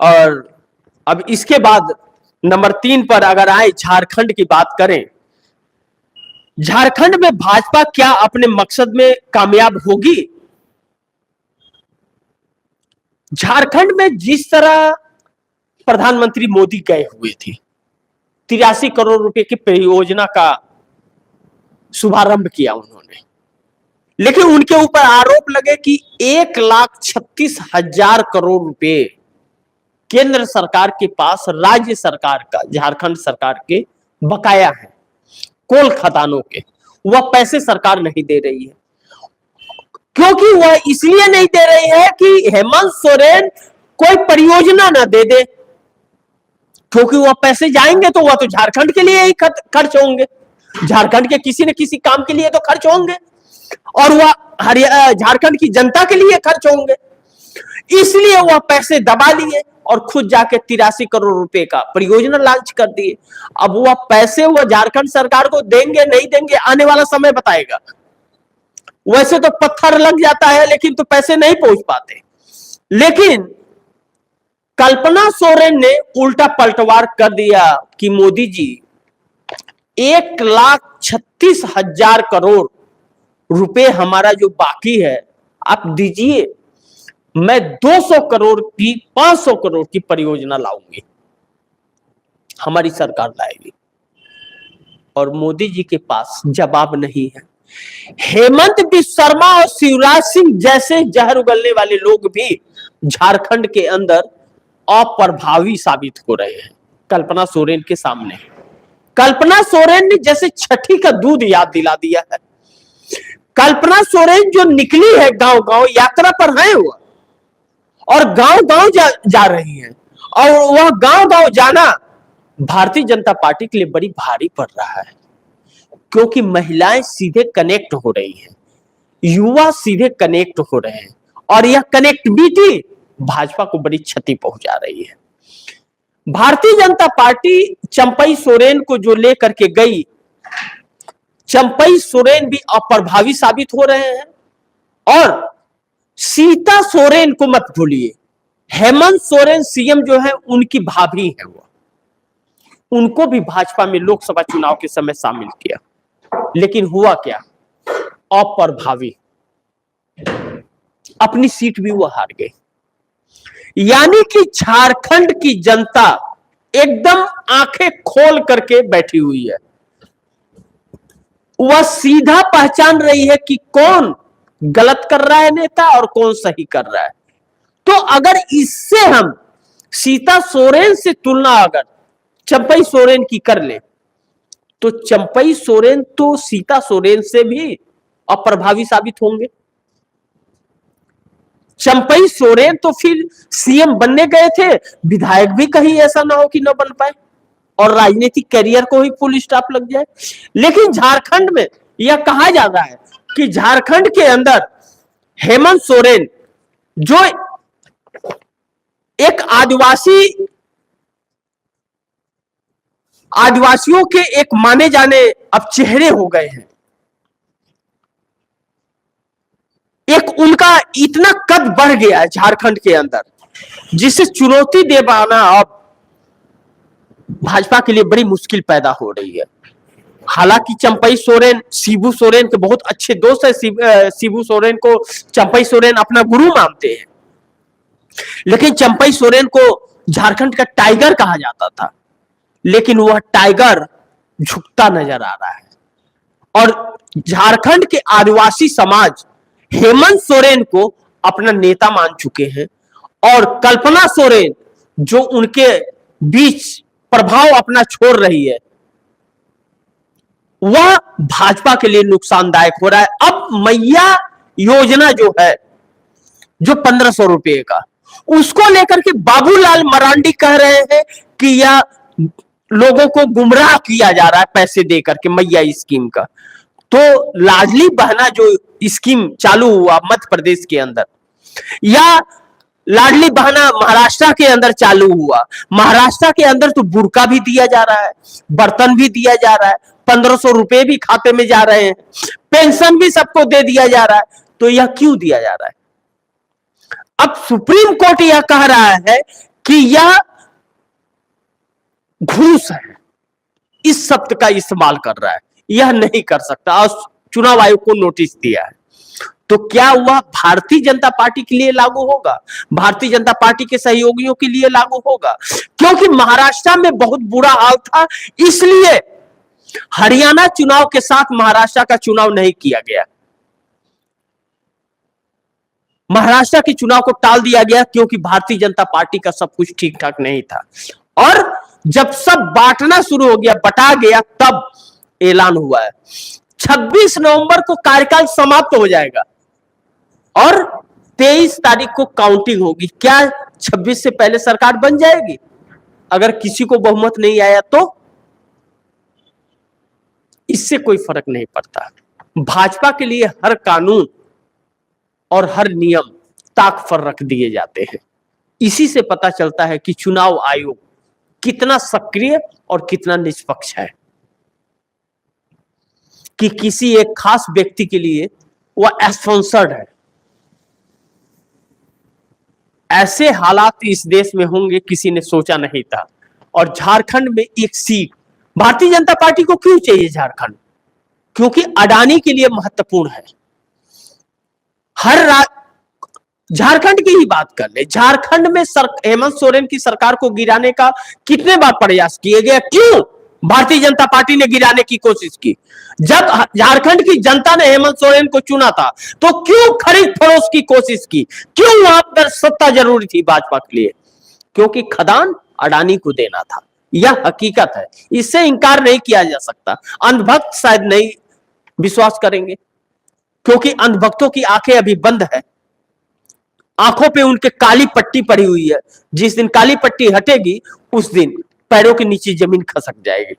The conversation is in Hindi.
और अब इसके बाद नंबर 3 पर अगर आए, झारखंड की बात करें। झारखंड में भाजपा क्या अपने मकसद में कामयाब होगी? झारखंड में जिस तरह प्रधानमंत्री मोदी गए हुए थे, 83 करोड़ रुपए की परियोजना का शुभारंभ किया उन्होंने, लेकिन उनके ऊपर आरोप लगे कि 1,36,000 करोड़ रुपए केंद्र सरकार के पास राज्य सरकार का, झारखंड सरकार के बकाया है, कोल खदानों के। वह पैसे सरकार नहीं दे रही है, क्योंकि वह इसलिए नहीं दे रही है कि हेमंत सोरेन कोई परियोजना ना दे दे, क्योंकि वह पैसे जाएंगे तो वह तो झारखंड के लिए ही खर्च होंगे, झारखंड के किसी न किसी काम के लिए तो खर्च होंगे, और वह झारखंड की जनता के लिए खर्च होंगे। इसलिए वह पैसे दबा लिए और खुद जाके 83 करोड़ रुपए का परियोजना लॉन्च कर दिए। अब वह पैसे वह झारखंड सरकार को देंगे नहीं देंगे, आने वाला समय बताएगा। वैसे तो पत्थर लग जाता है, लेकिन तो पैसे नहीं पहुंच पाते। लेकिन कल्पना सोरेन ने उल्टा पलटवार कर दिया कि मोदी जी 1,36,000 करोड़ रुपए हमारा जो बाकी है आप दीजिए, मैं 200 करोड़ की 500 करोड़ की परियोजना लाऊंगी, हमारी सरकार लाएगी। और मोदी जी के पास जवाब नहीं है। हेमंत बिस्वा शर्मा और शिवराज सिंह जैसे जहर उगलने वाले लोग भी झारखंड के अंदर अप्रभावी साबित हो रहे हैं कल्पना सोरेन के सामने। कल्पना सोरेन ने जैसे छठी का दूध याद दिला दिया है। कल्पना सोरेन जो निकली है, गांव गांव यात्रा पर है वो, और गांव गांव जा रही है, और वह गांव गांव जाना भारतीय जनता पार्टी के लिए बड़ी भारी पड़ रहा है, क्योंकि महिलाएं सीधे कनेक्ट हो रही हैं, युवा सीधे कनेक्ट हो रहे हैं, और यह कनेक्टिविटी भाजपा को बड़ी क्षति पहुंचा रही है। भारतीय जनता पार्टी चंपई सोरेन को जो लेकर के गई, चंपई सोरेन भी अप्रभावी साबित हो रहे हैं। और सीता सोरेन को मत भूलिए, हेमंत सोरेन सीएम जो है उनकी भाभी है, वो उनको भी भाजपा में लोकसभा चुनाव के समय शामिल किया, लेकिन हुआ क्या, अप्रभावी, अपनी सीट भी वो हार गए। यानी कि झारखंड की जनता एकदम आंखें खोल करके बैठी हुई है, वह सीधा पहचान रही है कि कौन गलत कर रहा है नेता और कौन सही कर रहा है। तो अगर इससे हम सीता सोरेन से तुलना अगर चंपई सोरेन की कर ले, तो चंपई सोरेन तो सीता सोरेन से भी अप्रभावी साबित होंगे। चंपई सोरेन तो फिर सीएम बनने गए थे, विधायक भी कहीं ऐसा ना हो कि ना बन पाए और राजनीतिक करियर को ही फुल स्टॉप लग जाए। लेकिन झारखंड में यह कहा जा रहा है कि झारखंड के अंदर हेमंत सोरेन जो एक आदिवासियों के एक माने जाने अब चेहरे हो गए हैं, एक उनका इतना कद बढ़ गया है झारखंड के अंदर, जिसे चुनौती दे पाना अब भाजपा के लिए बड़ी मुश्किल पैदा हो रही है। हालांकि चंपई सोरेन शिबू सोरेन के बहुत अच्छे दोस्त है, शिबू सोरेन को चंपई सोरेन अपना गुरु मानते हैं, लेकिन चंपई सोरेन को झारखंड का टाइगर कहा जाता था, लेकिन वह टाइगर झुकता नजर आ रहा है। और झारखंड के आदिवासी समाज हेमंत सोरेन को अपना नेता मान चुके हैं, और कल्पना सोरेन जो उनके बीच प्रभाव अपना छोड़ रही है, वह भाजपा के लिए नुकसानदायक हो रहा है। अब मैया योजना जो है, जो 1500 रुपए का, उसको लेकर के बाबूलाल मरांडी कह रहे हैं कि यह लोगों को गुमराह किया जा रहा है पैसे देकर के मैया स्कीम का। तो लाडली बहना जो स्कीम चालू हुआ मध्य प्रदेश के अंदर, या लाडली बहना महाराष्ट्र के अंदर चालू हुआ, महाराष्ट्र के अंदर तो बुर्का भी दिया जा रहा है, बर्तन भी दिया जा रहा है, 1500 रुपए भी खाते में जा रहे हैं, पेंशन भी सबको दे दिया जा रहा है। तो यह क्यों दिया जा रहा है? अब सुप्रीम कोर्ट यह कह रहा है कि यह घूस है, इस शब्द का इस्तेमाल कर रहा है। यह नहीं कर सकता और चुनाव आयोग को नोटिस दिया है। तो क्या वह भारतीय जनता पार्टी के लिए लागू होगा, भारतीय जनता पार्टी के सहयोगियों के लिए लागू होगा? क्योंकि महाराष्ट्र में बहुत बुरा हाल था, इसलिए हरियाणा चुनाव के साथ महाराष्ट्र का चुनाव नहीं किया गया। महाराष्ट्र के चुनाव को टाल दिया गया क्योंकि भारतीय जनता पार्टी का सब कुछ ठीक ठाक नहीं था। और जब सब बांटना शुरू हो गया, बटा गया, तब ऐलान हुआ है 26 नवंबर को कार्यकाल समाप्त हो जाएगा और 23 तारीख को काउंटिंग होगी। क्या 26 से पहले सरकार बन जाएगी? अगर किसी को बहुमत नहीं आया तो इससे कोई फर्क नहीं पड़ता। भाजपा के लिए हर कानून और हर नियम ताक पर रख दिए जाते हैं। इसी से पता चलता है कि चुनाव आयोग कितना सक्रिय और कितना निष्पक्ष है, कि किसी एक खास व्यक्ति के लिए वह स्पॉन्सर्ड है। ऐसे हालात इस देश में होंगे किसी ने सोचा नहीं था। और झारखंड में एक सीट भारतीय जनता पार्टी को क्यों चाहिए झारखंड? क्योंकि अडानी के लिए महत्वपूर्ण है। झारखंड की ही बात कर ले, झारखंड में हेमंत सोरेन की सरकार को गिराने का कितने बार प्रयास किए गए? क्यों भारतीय जनता पार्टी ने गिराने की कोशिश की? जब झारखंड की जनता ने हेमंत सोरेन को चुना था तो क्यों खरीद फरोश की कोशिश की? क्यों वहां पर सत्ता जरूरी थी भाजपा के लिए? क्योंकि खदान अडानी को देना था। यह हकीकत है, इससे इंकार नहीं किया जा सकता। अंधभक्त शायद नहीं विश्वास करेंगे क्योंकि अंधभक्तों की आंखें अभी बंद है, आंखों पे उनके काली पट्टी पड़ी हुई है। जिस दिन काली पट्टी हटेगी उस दिन पैरों के नीचे जमीन खसक जाएगी।